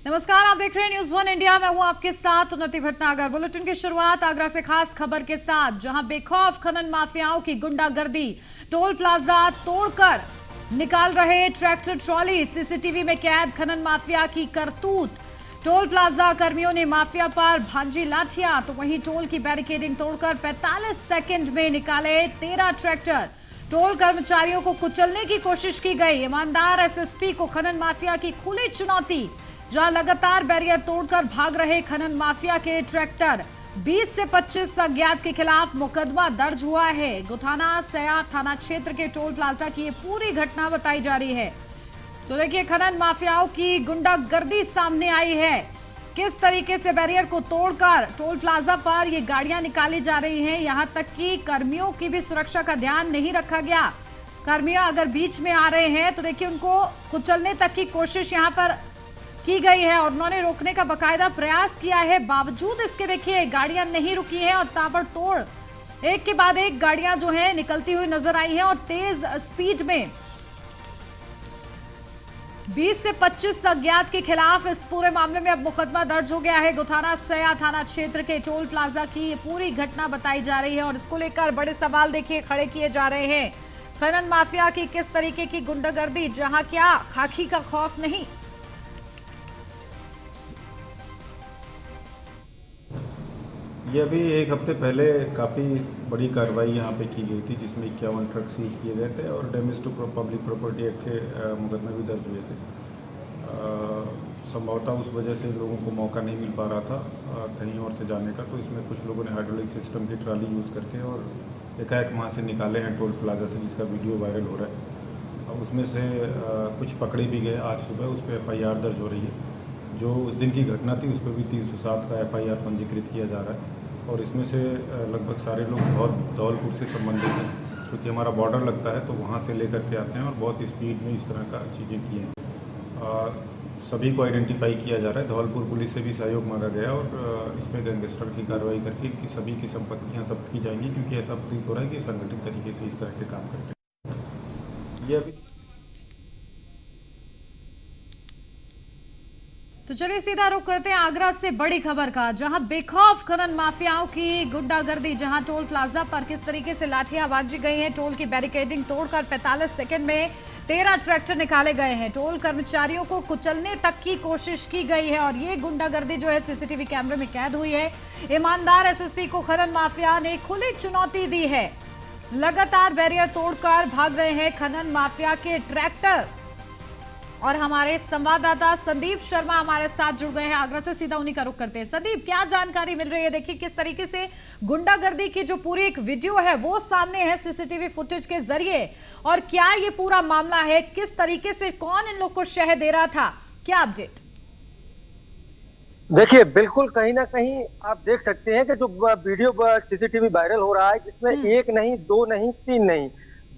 नमस्कार, आप देख रहे हैं न्यूज़ 1 इंडिया। मैं हूं आपके साथ उन्नति भटनागर। बुलेटिन की शुरुआत आगरा से खास खबर के साथ, जहां बेखौफ खनन माफियाओं की गुंडागर्दी, टोल प्लाजा तोड़कर निकाल रहे ट्रैक्टर ट्रॉली, सीसीटीवी में कैद खनन माफिया की करतूत। टोल प्लाजा कर्मियों ने माफिया पर भांजी लाठियां, तो वहीं टोल की बैरिकेडिंग तोड़कर 45 सेकंड में निकाले 13 ट्रैक्टर। टोल कर्मचारियों को कुचलने की कोशिश की गई। ईमानदार एसएसपी को खनन माफिया की खुली चुनौती, जहां लगातार बैरियर तोड़कर भाग रहे खनन माफिया के ट्रैक्टर। 20 से 25 अज्ञात के खिलाफ मुकदमा दर्ज हुआ है। गुथाना सया थाना क्षेत्र के टोल प्लाजा की ये पूरी घटना बताई जा रही है। तो देखिए, खनन माफियाओं की गुंडागर्दी सामने आई है। किस तरीके से बैरियर को तोड़कर टोल प्लाजा पर ये गाड़ियां निकाली जा रही हैं। यहां तक कि कर्मियों की भी सुरक्षा का ध्यान नहीं रखा गया। कर्मियों अगर बीच में आ रहे हैं तो देखिए, उनको कुचलने तक की कोशिश यहां पर की गई है और उन्होंने रोकने का बकायदा प्रयास किया है। बावजूद इसके देखिए, गाड़ियां नहीं रुकी हैं और ताबड़तोड़ एक के बाद एक गाड़ियां जो है निकलती हुई नजर आई हैं और तेज स्पीड में 20 से 25 अज्ञात के खिलाफ इस पूरे मामले में अब मुकदमा दर्ज हो गया है। गुथाना सया थाना क्षेत्र के टोल प्लाजा की ये पूरी घटना बताई जा रही है और इसको लेकर बड़े सवाल देखिए खड़े किए जा रहे हैं। खनन माफिया की किस तरीके की गुंडागर्दी, जहां क्या खाकी का खौफ नहीं। ये अभी एक हफ्ते पहले काफ़ी बड़ी कार्रवाई यहाँ पे की गई थी, जिसमें 51 ट्रक सीज किए गए थे और damage to public property act के मुकदमे भी दर्ज हुए थे। संभवतः उस वजह से लोगों को मौका नहीं मिल पा रहा था कहीं और से जाने का, तो इसमें कुछ लोगों ने हाइड्रोलिक सिस्टम की ट्राली यूज़ करके और एकाएक वहाँ से निकाले हैं टोल प्लाजा से, जिसका वीडियो वायरल हो रहा है। उसमें से कुछ पकड़े भी गए। आज सुबह उस पर FIR दर्ज हो रही है। जो उस दिन की घटना थी उस पर भी 307 का FIR पंजीकृत किया जा रहा है और इसमें से लगभग सारे लोग धौलपुर से संबंधित हैं, क्योंकि हमारा बॉर्डर लगता है तो वहाँ से लेकर के आते हैं और बहुत स्पीड में इस तरह का चीज़ें की हैं। सभी को आइडेंटिफाई किया जा रहा है। धौलपुर पुलिस से भी सहयोग मांगा गया और इस पर गैंगस्टर की कार्रवाई करके इनकी सभी की संपत्तियाँ जब्त की जाएंगी, क्योंकि ऐसा प्रतीत हो रहा है कि संगठित तरीके से इस तरह के काम करते हैं। ये अभी तो चलिए सीधा रुख करते हैं आगरा से बड़ी खबर का, जहां बेखौफ खनन माफियाओं की गुंडागर्दी, जहां टोल प्लाजा पर किस तरीके से लाठियां बांधी गई हैं। टोल की बैरिकेडिंग तोड़कर 45 सेकंड में 13 ट्रैक्टर निकाले गए हैं। टोल कर्मचारियों को कुचलने तक की कोशिश की गई है और ये गुंडागर्दी जो है सीसीटीवी कैमरे में कैद हुई है। ईमानदार एसएसपी को खनन माफिया ने खुली चुनौती दी है। लगातार बैरियर तोड़कर भाग रहे हैं खनन माफिया के ट्रैक्टर और हमारे संवाददाता संदीप शर्मा हमारे साथ जुड़ गए हैं आगरा से। सीधा उन्हीं का रुख करते हैं। संदीप, क्या जानकारी मिल रही है? देखिए, किस तरीके से गुंडागर्दी की जो पूरी एक वीडियो है वो सामने है सीसीटीवी फुटेज के जरिए, और क्या ये पूरा मामला है, किस तरीके से कौन इन लोग को शह दे रहा था, क्या अपडेट? देखिए, बिल्कुल कहीं ना कहीं आप देख सकते हैं कि जो वीडियो सीसीटीवी वायरल हो रहा है, जिसमें एक नहीं, दो नहीं, तीन नहीं,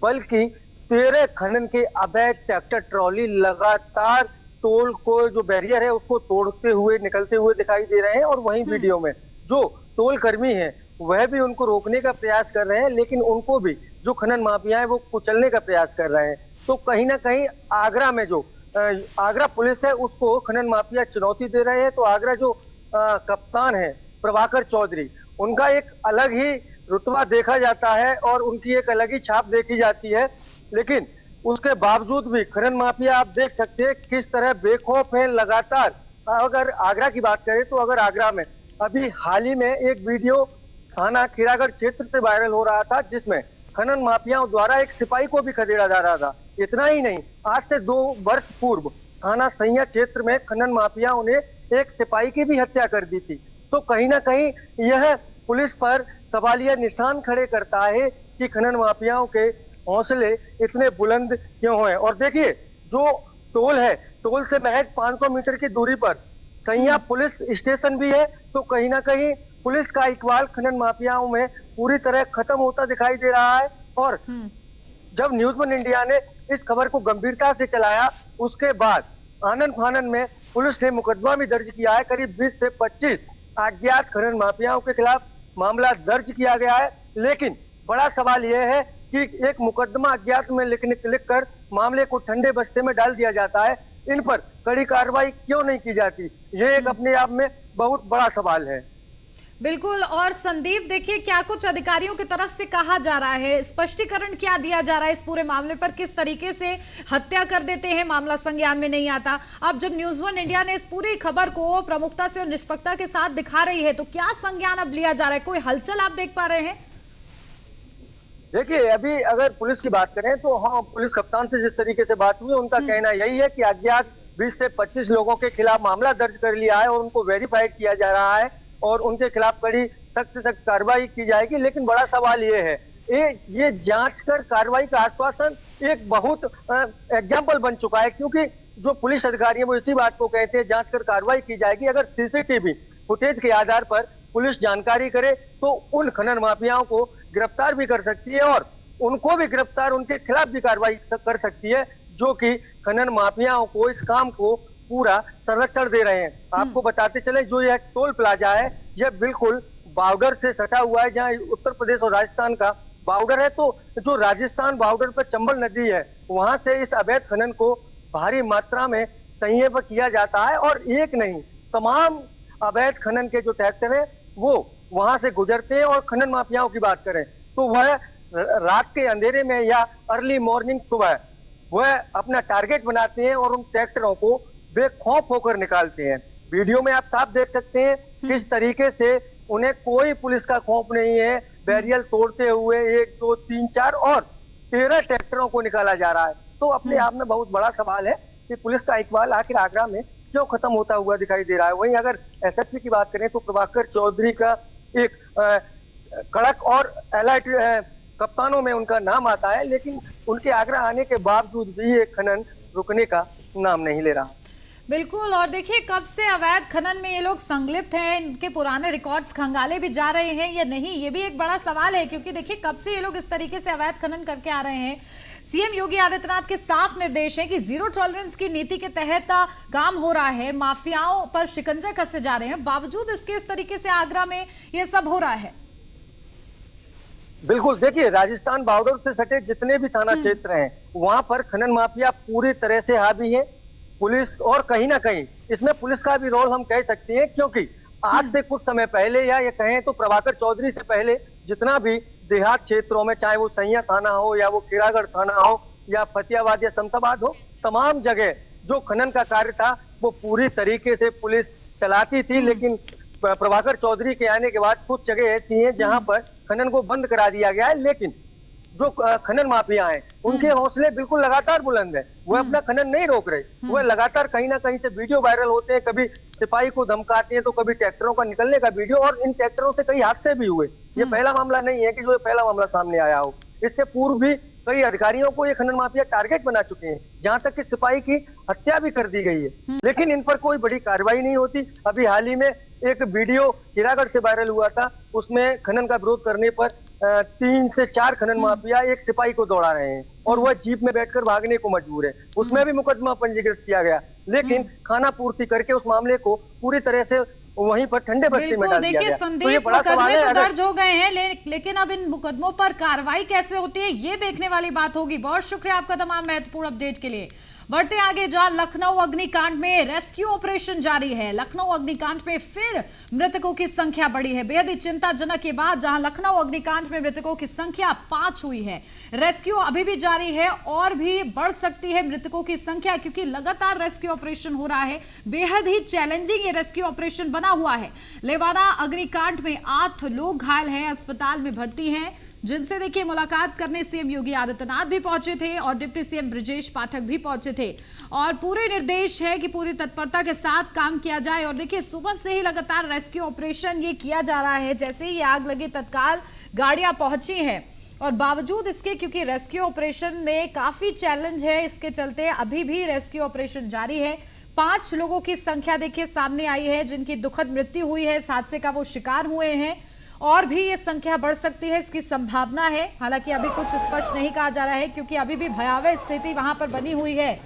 बल्कि 13 खनन के अवैध ट्रैक्टर ट्रॉली लगातार टोल को जो बैरियर है उसको तोड़ते हुए निकलते हुए दिखाई दे रहे हैं। और वहीं वीडियो में जो टोल कर्मी हैं वह भी उनको रोकने का प्रयास कर रहे हैं, लेकिन उनको भी जो खनन माफिया है वो कुचलने का प्रयास कर रहे हैं। तो कहीं ना कहीं आगरा में जो आगरा पुलिस है उसको खनन माफिया चुनौती दे रहे हैं। तो आगरा जो कप्तान है प्रभाकर चौधरी, उनका एक अलग ही रुतबा देखा जाता है और उनकी एक अलग ही छाप देखी जाती है, लेकिन उसके बावजूद भी खनन माफिया आप देख सकते हैं किस तरह बेखौफ है। लगातार अगर आगरा की बात करें तो अगर आगरा में अभी हाल ही में एक वीडियो थाना खीरागढ़ क्षेत्र से वायरल हो रहा था, जिसमें खनन माफियाओं द्वारा एक सिपाही को भी खदेड़ा जा रहा था। इतना ही नहीं, आज से 2 वर्ष पूर्व थाना सैया क्षेत्र में खनन माफियाओं ने एक सिपाही की भी हत्या कर दी थी। तो कहीं ना कहीं यह पुलिस पर सवालिया निशान खड़े करता है कि खनन माफियाओं के हौसले इतने बुलंद क्यों हैं। और देखिए, जो टोल है, टोल से महज 500 मीटर की दूरी पर सैया पुलिस स्टेशन भी है। तो कहीं ना कहीं पुलिस का इकबाल खनन माफियाओं में पूरी तरह खत्म होता दिखाई दे रहा है। और जब न्यूज़ 1 इंडिया ने इस खबर को गंभीरता से चलाया, उसके बाद आनन फानन में पुलिस ने मुकदमा भी दर्ज किया है। करीब 20 से 25 अज्ञात खनन माफियाओं के खिलाफ मामला दर्ज किया गया है। लेकिन बड़ा सवाल यह है कि एक मुकदमा अज्ञात में लिखकर मामले को ठंडे बस्ते में डाल दिया जाता है, इन पर कड़ी कार्रवाई क्यों नहीं की जाती, ये एक अपने आप में बहुत बड़ा सवाल है। बिल्कुल। और संदीप देखिए, क्या कुछ अधिकारियों की तरफ से कहा जा रहा है, स्पष्टीकरण क्या दिया जा रहा है इस पूरे मामले पर, किस तरीके से हत्या कर देते हैं, मामला संज्ञान में नहीं आता। अब जब न्यूज़ वन इंडिया ने इस पूरी खबर को प्रमुखता से और निष्पक्षता के साथ दिखा रही है, तो क्या संज्ञान अब लिया जा रहा है, कोई हलचल आप देख पा रहे हैं? देखिए, अभी अगर पुलिस की बात करें तो हाँ, पुलिस कप्तान से जिस तरीके से बात हुई, उनका कहना यही है कि अज्ञात 20 से 25 लोगों के खिलाफ मामला दर्ज कर लिया है और उनको वेरीफाइड किया जा रहा है और उनके खिलाफ कड़ी सख्त से सख्त कार्रवाई की जाएगी। लेकिन बड़ा सवाल ये है, ये जांच कर कार्रवाई का आश्वासन एक बहुत एग्जाम्पल बन चुका है, क्योंकि जो पुलिस अधिकारी हैं वो इसी बात को कहते हैं जांच कर कार्रवाई की जाएगी। अगर सीसीटीवी फुटेज के आधार पर पुलिस जानकारी करे तो उन खनन माफियाओं को गिरफ्तार भी कर सकती है और उनको भी गिरफ्तार, उनके खिलाफ भी कार्रवाई कर सकती है, जो कि खनन माफियाओं को इस काम को पूरा संरक्षण दे रहे हैं। आपको बताते चले, जो यह टोल प्लाजा है यह बिल्कुल बॉर्डर से सटा हुआ है, जहां उत्तर प्रदेश और राजस्थान का बॉर्डर है। तो जो राजस्थान बॉर्डर पर चंबल नदी है, वहां से इस अवैध खनन को भारी मात्रा में संयम किया जाता है और एक नहीं, तमाम अवैध खनन के जो ट्रैक्टर है वो वहां से गुजरते हैं। और खनन माफियाओं की बात करें तो वह रात के अंधेरे में या अर्ली मॉर्निंग सुबह वह अपना टारगेट बनाते हैं और उन ट्रैक्टरों को बेखौफ होकर निकालते हैं। वीडियो में आप साफ देख सकते हैं किस तरीके से उन्हें कोई पुलिस का खौफ नहीं है, बैरियर तोड़ते हुए 1 2 3 4 और 13 ट्रैक्टरों को निकाला जा रहा है। तो अपने आप में बहुत बड़ा सवाल है कि पुलिस का इकबाल आखिर आगरा में क्यों खत्म होता हुआ दिखाई दे रहा है। वहीं अगर एसएसपी की बात करें तो प्रभाकर चौधरी का एक कड़क और अलर्ट कप्तानों में उनका नाम आता है, लेकिन उनके आगरा आने के बावजूद भी ये खनन रुकने का नाम नहीं ले रहा। बिल्कुल। और देखिए, कब से अवैध खनन में ये लोग संलिप्त हैं, इनके पुराने रिकॉर्ड्स खंगाले भी जा रहे हैं या नहीं, ये भी एक बड़ा सवाल है, क्योंकि देखिए कब से ये लोग इस तरीके से अवैध खनन करके आ रहे हैं। सीएम योगी आदित्यनाथ के साफ निर्देश है कि जीरो टॉलरेंस की नीति के तहत काम हो रहा है, माफियाओं पर शिकंजे कसे जा रहे हैं, बावजूद इसके इस तरीके से आगरा में ये सब हो रहा है। बिल्कुल, देखिए राजस्थान बॉर्डर से सटे जितने भी थाना क्षेत्र हैं वहां पर खनन माफिया पूरी तरह से हावी है। पुलिस और कहीं ना कहीं इसमें पुलिस का भी रोल हम कह सकते हैं, क्योंकि आज से कुछ समय पहले या ये कहें तो प्रभाकर चौधरी से पहले जितना भी देहात क्षेत्रों में, चाहे वो सैया थाना हो या वो खीरागढ़ थाना हो या फतेहाबाद या समताबाद हो, तमाम जगह जो खनन का कार्य था वो पूरी तरीके से पुलिस चलाती थी। लेकिन प्रभाकर चौधरी के आने के बाद कुछ जगह ऐसी हैं जहां पर खनन को बंद करा दिया गया है, लेकिन जो खनन माफिया हैं उनके हौसले बिल्कुल लगातार बुलंद है। वो अपना खनन नहीं रोक रहे, वो लगातार कहीं ना कहीं से वीडियो वायरल होते हैं, कभी सिपाही को धमकाते हैं तो कभी ट्रैक्टरों का निकलने का वीडियो, और इन ट्रैक्टरों से कई हादसे भी हुए। ये पहला मामला नहीं है कि जो पहला मामला सामने आया हो, इससे पूर्व भी कई अधिकारियों को ये खनन माफिया टारगेट बना चुके हैं, जहां तक कि सिपाही की हत्या भी कर दी गई है, लेकिन इन पर कोई बड़ी कार्रवाई नहीं होती। अभी हाल ही में एक वीडियो खीरागढ़ से वायरल हुआ था, उसमें खनन का विरोध करने पर 3 से 4 खनन माफिया एक सिपाही को दौड़ा रहे हैं और वह जीप में बैठकर भागने को मजबूर है। उसमें भी मुकदमा पंजीकृत किया गया, लेकिन खाना पूर्ति करके उस मामले को पूरी तरह से वहीं पर ठंडे बस्ती में डाल दिया गया। तो ये बड़ा सवाल है। तो दर्ज हो गए हैं, लेकिन अब इन मुकदमों पर कार्रवाई कैसे होती है ये देखने वाली बात होगी। बहुत शुक्रिया आपका तमाम महत्वपूर्ण अपडेट के लिए। बढ़ते आगे, जहां लखनऊ अग्निकांड में रेस्क्यू ऑपरेशन जारी है। लखनऊ अग्निकांड में फिर मृतकों की संख्या बढ़ी है। बेहद ही चिंताजनक ये बात, जहां लखनऊ अग्निकांड में मृतकों की संख्या 5 हुई है। रेस्क्यू अभी भी जारी है और भी बढ़ सकती है मृतकों की संख्या, क्योंकि लगातार रेस्क्यू ऑपरेशन हो रहा है। बेहद ही चैलेंजिंग ये रेस्क्यू ऑपरेशन बना हुआ है। लेवाना अग्निकांड में 8 लोग घायल हैं, अस्पताल में भर्ती हैं, जिनसे देखिए मुलाकात करने सीएम योगी आदित्यनाथ भी पहुंचे थे और डिप्टी सीएम ब्रजेश पाठक भी पहुंचे थे, और पूरे निर्देश है कि पूरी तत्परता के साथ काम किया जाए। और देखिए सुबह से ही लगातार रेस्क्यू ऑपरेशन ये किया जा रहा है। जैसे ही आग लगी तत्काल गाड़ियां पहुंची हैं, और बावजूद इसके क्योंकि रेस्क्यू ऑपरेशन में काफी चैलेंज है, इसके चलते अभी भी रेस्क्यू ऑपरेशन जारी है। 5 लोगों की संख्या देखिए सामने आई है जिनकी दुखद मृत्यु हुई है, इस हादसे का वो शिकार हुए हैं, और भी ये संख्या बढ़ सकती है, इसकी संभावना है। हालांकि अभी कुछ स्पष्ट नहीं कहा जा रहा है, क्योंकि अभी भी भयावह स्थिति वहां पर बनी हुई है।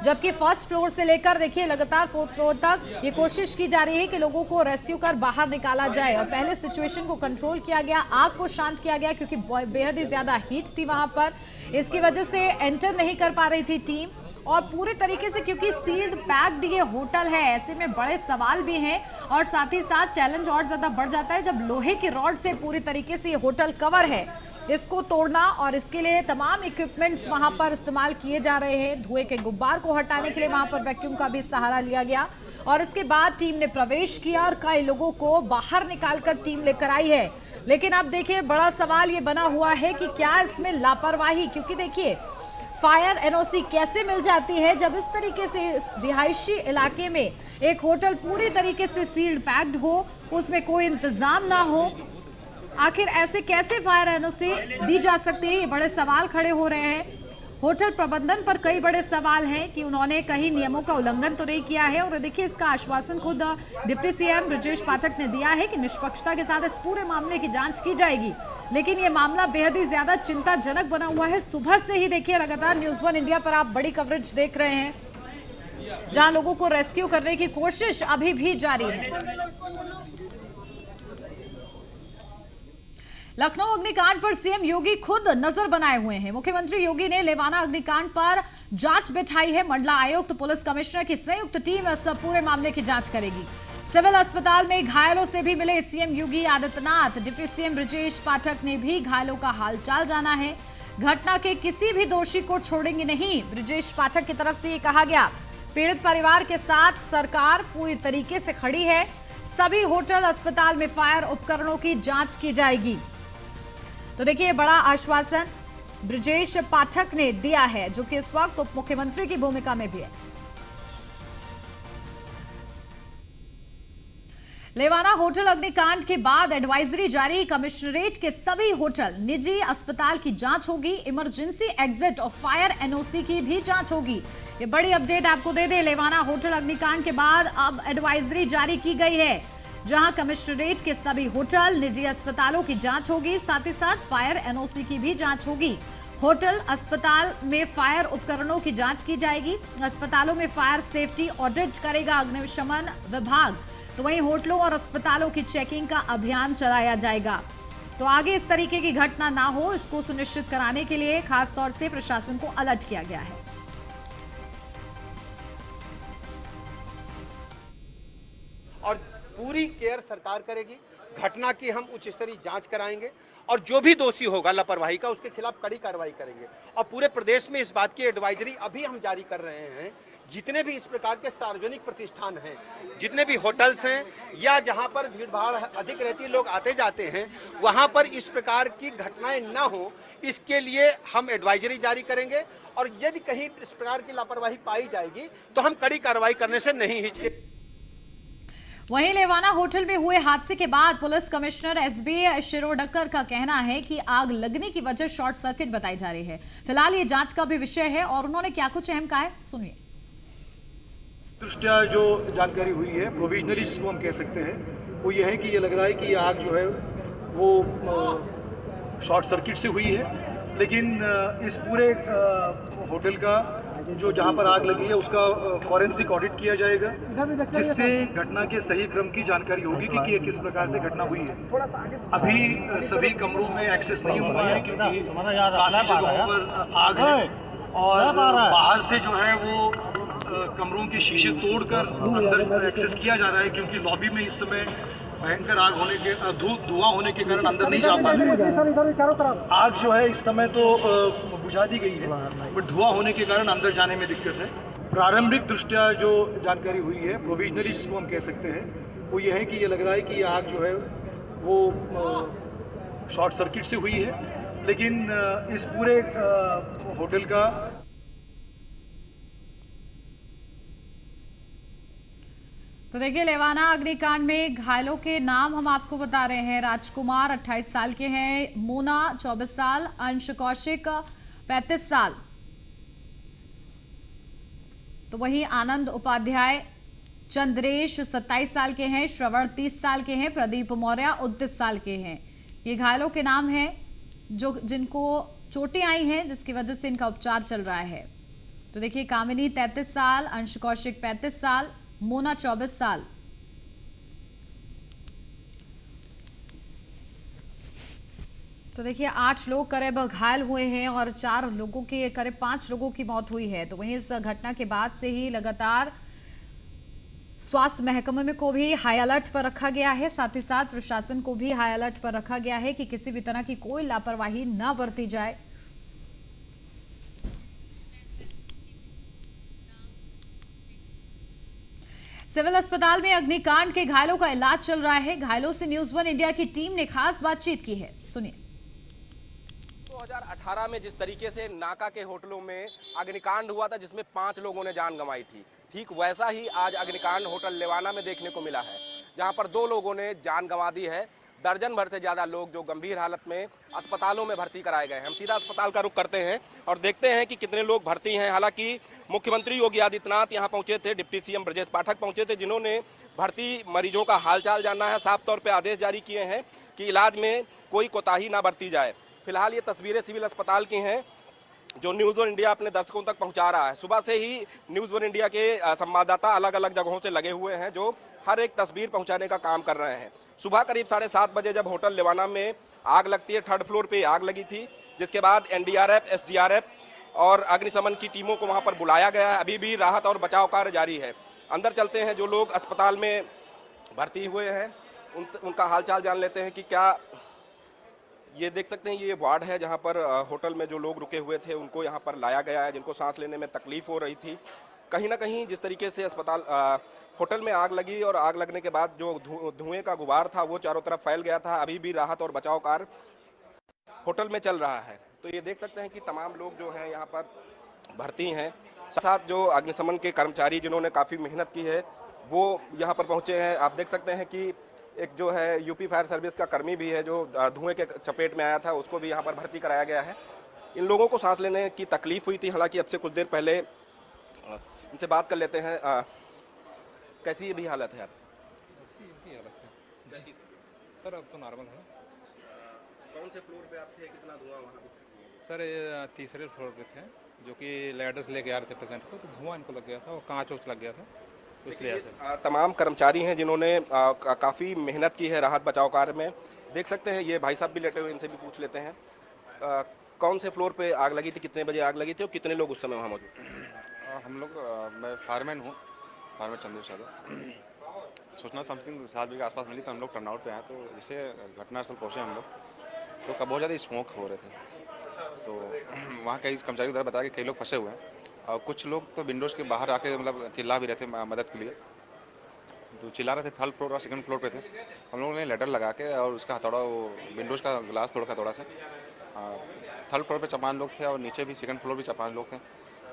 जबकि फर्स्ट फ्लोर से लेकर देखिए लगातार 4th फ्लोर तक ये कोशिश की जा रही है कि लोगों को रेस्क्यू कर बाहर निकाला जाए, और पहले सिचुएशन को कंट्रोल किया गया, आग को शांत किया गया, क्योंकि बेहद ही ज्यादा हीट थी वहां पर। इसकी वजह से एंटर नहीं कर पा रही थी टीम, और पूरे तरीके से, क्योंकि सील्ड पैक्ड ये होटल है, ऐसे में बड़े सवाल भी हैं और साथ ही साथ चैलेंज और ज्यादा बढ़ जाता है जब लोहे की रॉड से पूरी तरीके से ये होटल कवर है। इसको तोड़ना और इसके लिए तमाम इक्विपमेंट्स वहां पर इस्तेमाल किए जा रहे हैं। धुएं के गुब्बार को हटाने के लिए वहां पर वैक्यूम का भी सहारा लिया गया और इसके बाद टीम ने प्रवेश किया और कई लोगों को बाहर निकालकर टीम लेकर आई है। लेकिन अब देखिए, बड़ा सवाल ये बना हुआ है कि क्या इसमें लापरवाही, क्योंकि देखिए फायर एनओसी कैसे मिल जाती है जब इस तरीके से रिहायशी इलाके में एक होटल पूरी तरीके से सील्ड पैक्ड हो, उसमें कोई इंतजाम ना हो। आखिर ऐसे कैसे फायर एनओसी दी जा सकती है, ये बड़े सवाल खड़े हो रहे हैं। होटल प्रबंधन पर कई बड़े सवाल हैं कि उन्होंने कहीं नियमों का उल्लंघन तो नहीं किया है। और देखिए, इसका आश्वासन खुद डिप्टी सीएम ब्रजेश पाठक ने दिया है कि निष्पक्षता के साथ इस पूरे मामले की जांच की जाएगी। लेकिन ये मामला बेहद ही ज्यादा चिंताजनक बना हुआ है। सुबह से ही देखिए, लगातार न्यूज़ 1 इंडिया पर आप बड़ी कवरेज देख रहे हैं, जहां लोगों को रेस्क्यू करने की कोशिश अभी भी जारी है। लखनऊ अग्निकांड पर सीएम योगी खुद नजर बनाए हुए हैं। मुख्यमंत्री योगी ने लेवाना अग्निकांड पर जांच बिठाई है। मंडला आयुक्त, पुलिस कमिश्नर की संयुक्त टीम इस पूरे मामले की जांच करेगी। सिविल अस्पताल में घायलों से भी मिले CM Yogi Adityanath. Deputy CM Brajesh Pathak ने भी घायलों का हालचाल जाना है। घटना के किसी भी दोषी को छोड़ेंगे नहीं, ब्रजेश पाठक की तरफ से ये कहा गया। पीड़ित परिवार के साथ सरकार पूरी तरीके से खड़ी है। सभी होटल, अस्पताल में फायर उपकरणों की जांच की जाएगी। तो देखिए, बड़ा आश्वासन ब्रजेश पाठक ने दिया है, जो कि इस वक्त उप मुख्यमंत्री की भूमिका में भी है। लेवाना होटल अग्निकांड के बाद एडवाइजरी जारी। कमिश्नरेट के सभी होटल, निजी अस्पताल की जांच होगी। इमरजेंसी एग्जिट और फायर एनओसी की भी जांच होगी। ये बड़ी अपडेट आपको दे दे, लेवाना होटल अग्निकांड के बाद अब एडवाइजरी जारी की गई है, जहां कमिश्नरेट के सभी होटल, निजी अस्पतालों की जांच होगी। साथ ही साथ फायर एनओसी की भी जांच होगी। होटल, अस्पताल में फायर उपकरणों की जांच की जाएगी। अस्पतालों में फायर सेफ्टी ऑडिट करेगा अग्निशमन विभाग। तो वहीं होटलों और अस्पतालों की चेकिंग का अभियान चलाया जाएगा। तो आगे इस तरीके की घटना ना हो, इसको सुनिश्चित कराने के लिए खासतौर से प्रशासन को अलर्ट किया गया है। और पूरी केयर सरकार करेगी। घटना की हम उच्च स्तरीय जांच कराएंगे और जो भी दोषी होगा लापरवाही का, उसके खिलाफ कड़ी कार्रवाई करेंगे। और पूरे प्रदेश में इस बात की एडवाइजरी अभी हम जारी कर रहे हैं। जितने भी इस प्रकार के सार्वजनिक प्रतिष्ठान हैं, जितने भी होटल्स हैं या जहां पर भीड़ भाड़ अधिक रहती है, लोग आते जाते हैं, वहां पर इस प्रकार की घटनाएं ना हो, इसके लिए हम एडवाइजरी जारी करेंगे। और यदि कहीं इस प्रकार की लापरवाही पाई जाएगी तो हम कड़ी कार्रवाई करने से नहीं हिचकेंगे। वहीं लेवाना होटल में हुए हादसे के बाद पुलिस कमिश्नर एसबी शिरोडकर का कहना है कि आग लगने की वजह शॉर्ट सर्किट बताई जा रही है। फिलहाल ये जांच का भी विषय है और उन्होंने क्या कुछ अहम कहा है, सुनिए। दृष्टया जो जानकारी हुई है, प्रोविजनली जिसको हम कह सकते हैं, वो ये है कि ये लग रहा है कि ये आग जो है वो शॉर्ट सर्किट से हुई है। लेकिन इस पूरे होटल का जो जहाँ पर आग लगी है उसका फॉरेंसिक ऑडिट किया जाएगा, जिससे घटना के सही क्रम की जानकारी होगी कि ये किस प्रकार से घटना हुई है। अभी सभी कमरों में एक्सेस नहीं हो रहा है क्योंकि काफी जगहों पर आग है और बाहर से जो है वो कमरों के शीशे तोड़कर अंदर एक्सेस किया जा रहा है, क्योंकि लॉबी में इस समय भयंकर आग होने के धुआं होने के कारण अंदर नहीं जा पा रहे। आग जो है इस समय तो बुझा दी गई है, बट धुआं होने के कारण अंदर जाने में दिक्कत है। प्रारंभिक दृष्टया जो जानकारी हुई है, प्रोविजनली जिसको हम कह सकते हैं, वो ये है कि ये लग रहा है कि आग जो है वो शॉर्ट सर्किट से हुई है। लेकिन इस पूरे होटल का तो देखिए, लेवाना अग्निकांड में घायलों के नाम हम आपको बता रहे हैं। राजकुमार 28 साल के हैं, मोना 24 साल, अंश कौशिक 35 साल, तो वहीं आनंद उपाध्याय, चंद्रेश 27 साल के हैं, श्रवण 30 साल के हैं, प्रदीप मौर्य 29 साल के हैं। ये घायलों के नाम हैं जो जिनको चोटें आई हैं, जिसकी वजह से इनका उपचार चल रहा है। तो देखिए, कामिनी 33 साल, अंश कौशिक 35 साल, मोना 24 साल। तो देखिए 8 लोग करीब घायल हुए हैं और 4 लोगों की करीब 5 लोगों की मौत हुई है। तो वहीं इस घटना के बाद से ही लगातार स्वास्थ्य महकमे में को भी हाई अलर्ट पर रखा गया है, साथ ही साथ प्रशासन को भी हाई अलर्ट पर रखा गया है कि किसी भी तरह की कोई लापरवाही न बरती जाए। सिविल अस्पताल में अग्निकांड के घायलों का इलाज चल रहा है। घायलों से न्यूज वन इंडिया की टीम ने खास बातचीत की है, सुनिए। 2018 में जिस तरीके से नाका के होटलों में अग्निकांड हुआ था जिसमें 5 लोगों ने जान गंवाई थी, ठीक वैसा ही आज अग्निकांड होटल लेवाना में देखने को मिला है, जहां पर 2 लोगों ने जान गंवा दी है। दर्जन भर से ज़्यादा लोग जो गंभीर हालत में अस्पतालों में भर्ती कराए गए हैं। हम सीधा अस्पताल का रुख करते हैं और देखते हैं कि कितने लोग भर्ती हैं। हालांकि मुख्यमंत्री योगी आदित्यनाथ यहां पहुंचे थे, डिप्टी सीएम ब्रजेश पाठक पहुंचे थे, जिन्होंने भर्ती मरीजों का हालचाल जानना है। साफ तौर पर आदेश जारी किए हैं कि इलाज में कोई कोताही ना बरती जाए। फिलहाल ये तस्वीरें सिविल अस्पताल की हैं जो न्यूज़ वन इंडिया अपने दर्शकों तक पहुंचा रहा है। सुबह से ही न्यूज़ वन इंडिया के संवाददाता अलग अलग जगहों से लगे हुए हैं जो हर एक तस्वीर पहुंचाने का काम कर रहे हैं। सुबह करीब 7:30 बजे जब होटल लेवाना में आग लगती है, 3rd फ्लोर पे आग लगी थी, जिसके बाद एनडीआरएफ, एसडीआरएफ और अग्निशमन की टीमों को वहां पर बुलाया गया है। अभी भी राहत और बचाव कार्य जारी है। अंदर चलते हैं, जो लोग अस्पताल में भर्ती हुए हैं उनका हालचाल जान लेते हैं कि क्या। ये देख सकते हैं, ये वार्ड है जहां पर होटल में जो लोग रुके हुए थे उनको यहां पर लाया गया है, जिनको सांस लेने में तकलीफ हो रही थी। कहीं ना कहीं जिस तरीके से अस्पताल होटल में आग लगी और आग लगने के बाद जो धुएं का गुबार था वो चारों तरफ फैल गया था। अभी भी राहत और बचाव कार्य होटल में चल रहा है। तो ये देख सकते हैं कि तमाम लोग जो हैं यहाँ पर भर्ती हैं। साथ जो अग्निशमन के कर्मचारी जिन्होंने काफ़ी मेहनत की है वो यहाँ पर पहुँचे हैं। आप देख सकते हैं कि एक जो है यूपी फायर सर्विस का कर्मी भी है जो धुएं के चपेट में आया था, उसको भी यहाँ पर भर्ती कराया गया है। इन लोगों को सांस लेने की तकलीफ हुई थी। हालांकि अब से कुछ देर पहले इनसे बात कर लेते हैं। कैसी भी हालत है? सर अब तो नॉर्मल है। कौन से फ्लोर पे आप थे? कितना धुआं वहाँ? सर ये 3रे फ्लोर पे थे, जो कि लैडर्स लेके आ रहे थे पेशेंट को, तो धुआं इनको लग गया था और कांच लग गया था, तो इसलिए तमाम कर्मचारी हैं जिन्होंने काफ़ी मेहनत की है राहत बचाव कार्य में। देख सकते हैं ये भाई साहब भी लेटे हुए, इनसे भी पूछ लेते हैं। कौन से फ्लोर पे आग लगी थी, कितने बजे आग लगी थी और कितने लोग उस समय वहाँ मौजूद थे? हम लोग मैं फायरमैन हूँ, फायरमैन चंद्र यादव। सूचना तो हमसिंह 7 बजे के आसपास मिली तो हम लोग टर्नआउट पे आए, तो जैसे घटनास्थल पहुँचे हम लोग तो बहुत ज़्यादा स्मोक हो रहे थे। तो वहाँ कई कर्मचारियों द्वारा बताया कि कई लोग फंसे हुए हैं और कुछ लोग तो विंडोज़ के बाहर आके मतलब चिल्ला भी रहे थे मदद के लिए। तो चिल्ला रहे थे, 3rd फ्लोर और 2nd फ्लोर पे थे। हम लोगों ने लेटर लगा के और उसका हथौड़ा, वो विंडोज़ का ग्लास तोड़ा हथौड़ा से। 3rd फ्लोर पे 5 लोग थे और नीचे भी 2nd फ्लोर भी 5 लोग थे।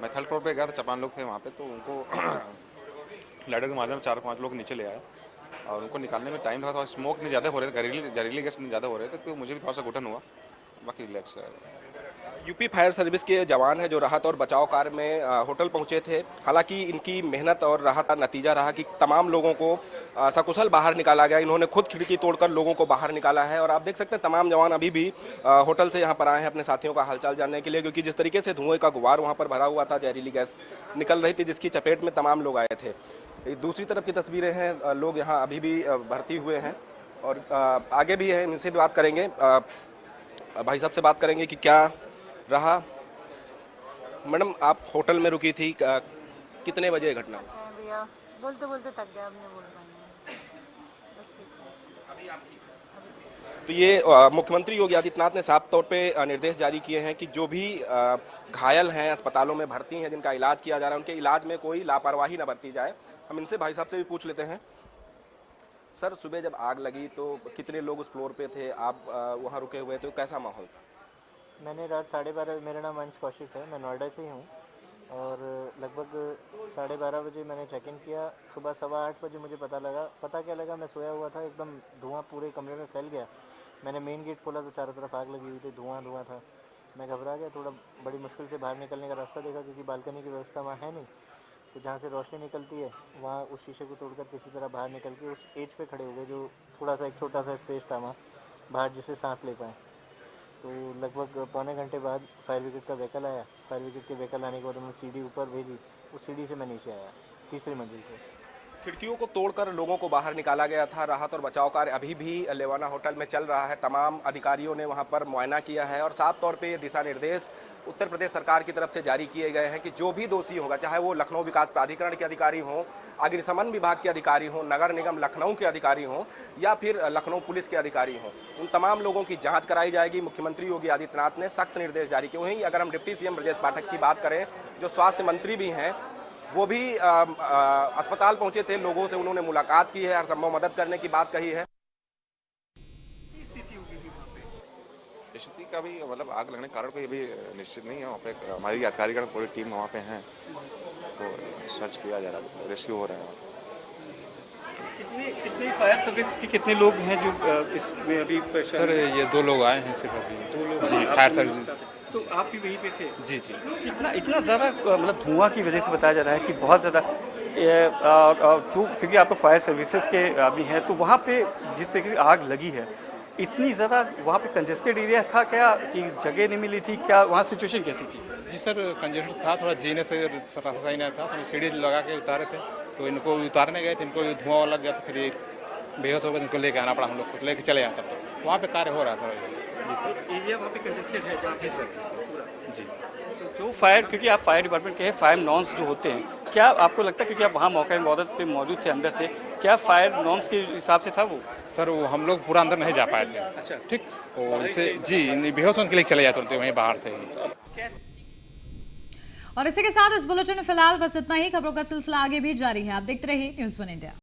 मैं 3rd फ्लोर पे गया था, 5 लोग थे वहाँ पे, तो उनको लेटर के माध्यम से 4-5 लोग नीचे ले आए और उनको निकालने में टाइम लगा था। स्मोक नहीं ज़्यादा हो रहे थे, जहरीली गैस नहीं ज़्यादा हो रहे थे, तो मुझे भी थोड़ा सा घुटन हुआ, बाकी रिलैक्स है। यूपी फायर सर्विस के जवान हैं जो राहत और बचाव कार्य में होटल पहुंचे थे। हालांकि इनकी मेहनत और राहत का नतीजा रहा कि तमाम लोगों को सकुशल बाहर निकाला गया। इन्होंने खुद खिड़की तोड़कर लोगों को बाहर निकाला है और आप देख सकते हैं तमाम जवान अभी भी होटल से यहां पर आए हैं अपने साथियों का हालचाल जानने के लिए, क्योंकि जिस तरीके से धुएं का गुबार वहां पर भरा हुआ था, जहरीली गैस निकल रही थी जिसकी चपेट में तमाम लोग आए थे। दूसरी तरफ की तस्वीरें हैं, लोग यहाँ अभी भी भर्ती हुए हैं और आगे भी हैं, इनसे भी बात करेंगे। भाई साहब से बात करेंगे कि क्या रहा। मैडम आप होटल में रुकी थी, कितने बजे घटना? भैया बोलते बोलते थक गया, अब नहीं बोल पाएंगे। तो ये मुख्यमंत्री योगी आदित्यनाथ ने साफ तौर पे निर्देश जारी किए हैं कि जो भी घायल हैं, अस्पतालों में भर्ती हैं, जिनका इलाज किया जा रहा है, उनके इलाज में कोई लापरवाही न बरती जाए। हम इनसे भाई साहब से भी पूछ लेते हैं। सर सुबह जब आग लगी तो कितने लोग उस फ्लोर पे थे, आप वहाँ रुके हुए थे, कैसा माहौल था? मैंने रात 12:30, मेरा नाम अंश कौशिक है, मैं नोएडा से ही हूँ और लगभग 12:30 बजे मैंने चेक इन किया। सुबह 7:15 बजे मुझे पता क्या लगा, मैं सोया हुआ था, एकदम धुआं पूरे कमरे में फैल गया। मैंने मेन गेट खोला तो चारों तरफ आग लगी हुई थी, धुआं था। मैं घबरा गया, थोड़ा बड़ी मुश्किल से बाहर निकलने का रास्ता देखा क्योंकि बालकनी की व्यवस्था वहाँ है नहीं, तो जहाँ से रोशनी निकलती है वहाँ उस शीशे को तोड़कर किसी तरह बाहर निकल के उस एज पे खड़े हो गए, जो थोड़ा सा एक छोटा सा स्पेस था वहाँ बाहर जिससे सांस ले पाएँ। तो लगभग पौने घंटे बाद फायर ब्रिगेड का व्हीकल आया। फायर ब्रिगेड के व्हीकल आने के बाद उन्होंने सीढ़ी ऊपर भेजी, उस सीढ़ी से मैं नीचे आया, 3री मंजिल से। खिड़कियों को तोड़कर लोगों को बाहर निकाला गया था। राहत और बचाव कार्य अभी भी लेवाना होटल में चल रहा है। तमाम अधिकारियों ने वहां पर मुआयना किया है और साफ तौर पे ये दिशा निर्देश उत्तर प्रदेश सरकार की तरफ से जारी किए गए हैं कि जो भी दोषी होगा, चाहे वो लखनऊ विकास प्राधिकरण के अधिकारी हों, अग्निशमन विभाग के अधिकारी हों, नगर निगम लखनऊ के अधिकारी हों या फिर लखनऊ पुलिस के अधिकारी हों, उन तमाम लोगों की जाँच कराई जाएगी। मुख्यमंत्री योगी आदित्यनाथ ने सख्त निर्देश जारी किए। वहीं अगर हम डिप्टी सीएम ब्रजेश पाठक की बात करें, जो स्वास्थ्य मंत्री भी हैं, वो भी अस्पताल पहुंचे थे, लोगों से उन्होंने मुलाकात की है, हर संभव मदद करने की बात कही है। स्थिति का भी मतलब आग लगने के कारण कोई अभी निश्चित नहीं है। वहाँ पे हमारी अधिकारीगण पूरी टीम वहाँ पे हैं, तो सर्च किया जा रहा है, रेस्क्यू हो रहा है। कितने फायर सर्विस के कितने लोग हैं जो इसमें अभी? सर ये 2 लोग आए हैं सिर्फ अभी। 2 लोग जी, फायर सर्विस। तो आप भी वहीं पे थे? जी जी। इतना ज़्यादा मतलब धुआं की वजह से बताया जा रहा है कि बहुत ज़्यादा जो, क्योंकि आप फायर सर्विसेज के आदमी हैं, तो वहाँ पे जिस तरीके से आग लगी है, इतनी ज़्यादा वहाँ पे कंजेस्टेड एरिया था क्या कि जगह नहीं मिली थी क्या? वहाँ सिचुएशन कैसी थी? जी सर, कंजेस्टेड था, थोड़ा जीने से रास्ता ही नहीं था, तो सीढ़ी लगा के उतारे थे, तो इनको उतारने गए थे, इनको धुआं लग गया, तो फिर ये बेहोश हो गए, इनको लेके आना पड़ा हम लोग को, लेके चले आते तो वहाँ पे कार्य हो रहा है सर। जी सर। एरिया वहाँ पे कंजेस्टेड है? जी सर, जी सर, जी। तो जो फायर, क्योंकि आप फायर डिपार्टमेंट के हैं, फायर नॉर्म्स जो होते हैं, क्या आपको लगता है, क्योंकि आप वहाँ मौके पे मौजूद थे, अंदर थे, क्या फायर नॉर्म्स के हिसाब से था वो? सर वो हम लोग पूरा अंदर नहीं जा पाए थे। अच्छा, ठीक, और इससे जी बेहोश होने के लिए चले जाते थे वहीं बाहर से ही। और इसी के साथ इस बुलेटिन में फिलहाल बस इतना ही। खबरों का सिलसिला आगे भी जारी है। आप देखते रहिए न्यूज़ 1 इंडिया।